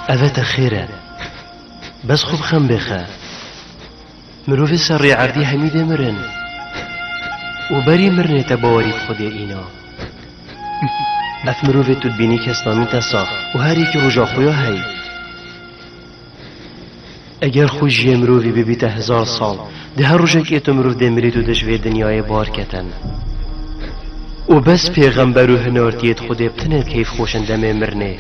اوه خیره بس خوب خم بخه مروف سر عردی حمیده مرن و بری مرنه تباوری بخود اینا اف مروف تو بینی که اسلامی تسا و هر که رجا خویا هی اگر خوشی مروفی ببیت 1000 سال ده هر رجا که تو مروف ده مری تو دشوی دنیای بار کتن و بس پیغمبر و هنارتیت خود بتنید کیف خوشنده مرنه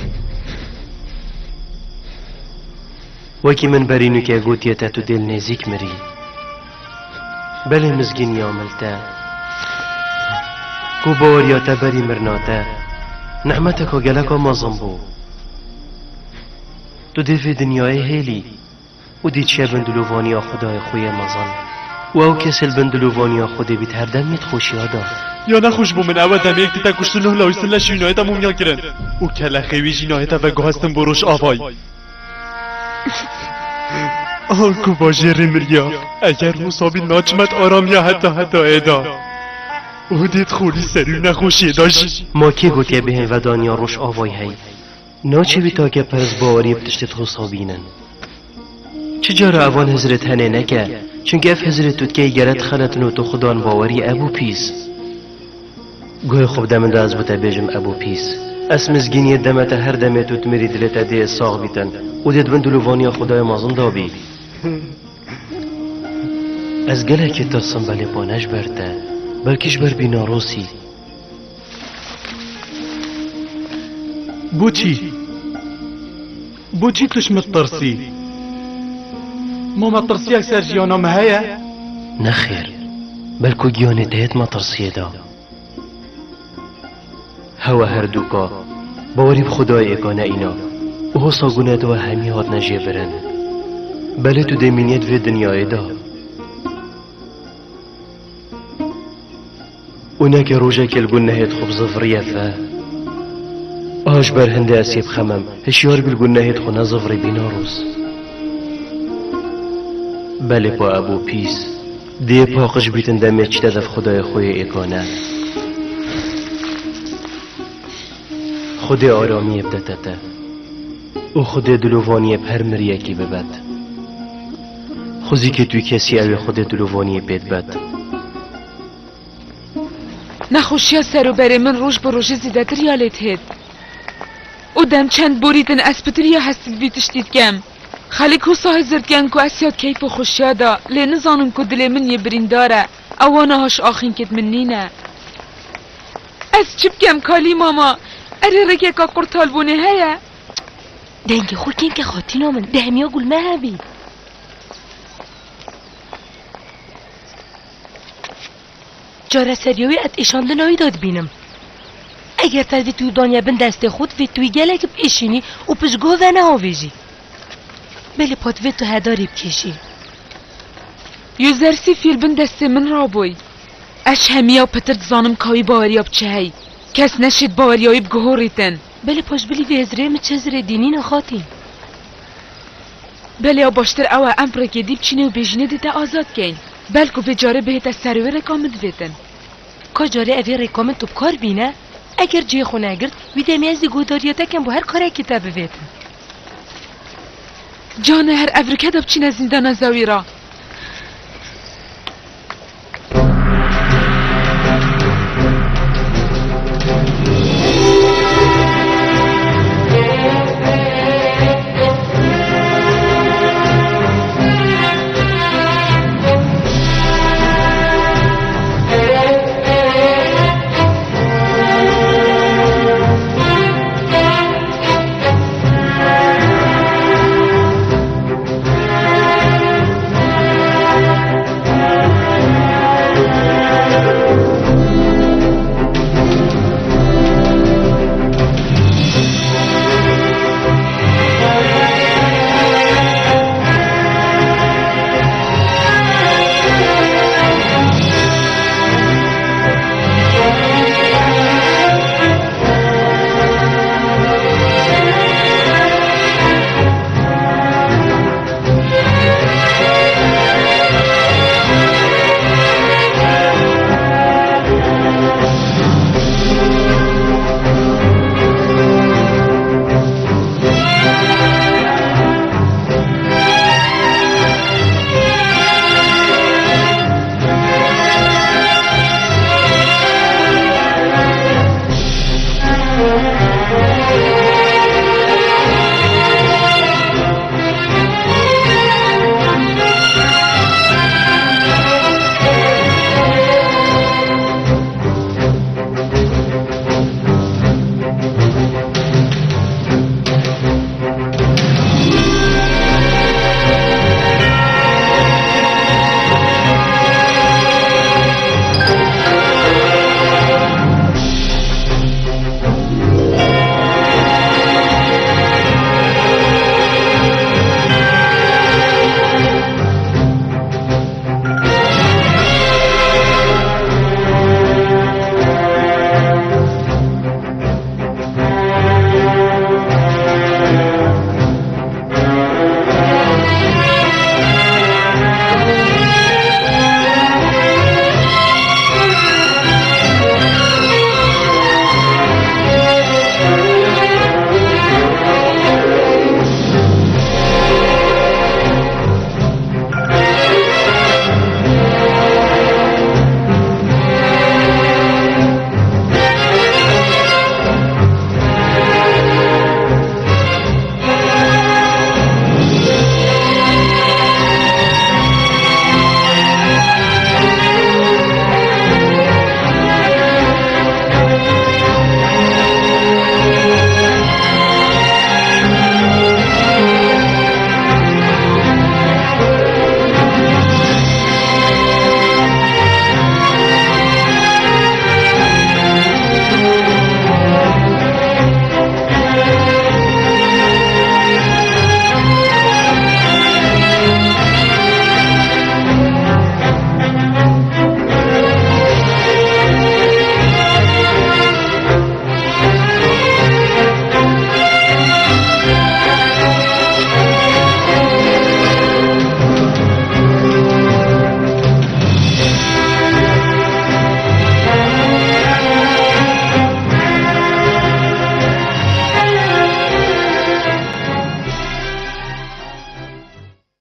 وکی من برینو که گوتیتا تو دل نزیک مری بله مزگین یاملتا کو باوریاتا بری مرناتا نعمتکا گلکا مازم بو تو دیف دنیای هیلی و دید چه بندلووانیا خدای خوی مازن و او کسل بندلووانیا خودی بیت هر دمیت خوشی ها دار یا نخوش بو من اول دمی اکتی تا کشتلو لاویسن لشوینای تا مومیا کرن او کلا خیوی جینای تا و گوهستن بروش آوای آنکو باجر مریا اگر مصابی ناچمت آرامیا حتی ایدا او دید خوری سری نخوشی داشت ما که گوتیه بهن و دانیا روش آوای هی ناچه بی تا که پرز باوری بتشتت خصابینن چجارا اوان حضرت هنه نکه چونکه اف حضرت تو که گرد خلطنو تو خدان باوری ابو پیس گوه خوب دمن دا از بوتا بیجم ابو پیس اسم مزگینی دمت هر دمت تو تمری دلت ده ساغ بیتن و دید بندلووانی خدای مازن دابی از گله که ترسم بله بانش برده بلکش بر بینا روسی بوچی توش مترسی ما مترسی اکثر جیانا مهیه نخیر بلکو گیانه دهت مترسیه دا هوا هر دوکا باوری بخدای اگانه اینا و هو ساگونه دو همی هات نجیه برن بله تو دمینیت و دنیای دا اونا که روژه کلگون نهید خوب زفریه و آج بر هنده اسیب خمم هشیار بلگون نهید خونه زفری بینا روز بله پا ابو پیس دیه پاقش بیتن دمه چی تدف خدای خوی اگانه خود آرامی بدتته او خود دلووانی هر مریه کی ببد خوزی که توی کسی اوی خود دلووانی بید بد نخوشی سر و بره من روش با روش زیده تر یالت هید او دم چند بوریدن اسپتر یا هستید بیتشتید کم خالی کو ساه زردگن کو اسیاد کیف و خوشیا دا لی نزانم کو دل من یه برینداره اوانه هاش آخین کت من نینه از چی بگم کالی ماما اره رگه که قرطال بونه هیا دنگ خود کن که خاطی نامن دهمیا گل مهبی جاره سریوی ات ایشان لنایی داد بینم اگر تدوی توی دانیا بند دست خود وی توی گله که ایشینی و پشگاه و نهاویجی بله پاد وی تو هداری بکشی یوزرسی فیل بند دست من را بوی اش همیا پترد زانم کاوی باوریا بچه هی کس نشید باوریایی بگهوریتن بله پاش بلی ویزره مچزره دینی نخاطی بله باشتر اوه امپره که دیب چینه و بیجینه دیده آزاد کن بلکو به جاره بهت از سروی رکامت ویتن که جاره اوی رکامت تو بکار بینه اگر جای خونه اگرد ویدمی از دیگوداریاتا کن با هر کاره کتاب ویتن جانه هر افریکه داب چینه زندان زاوی را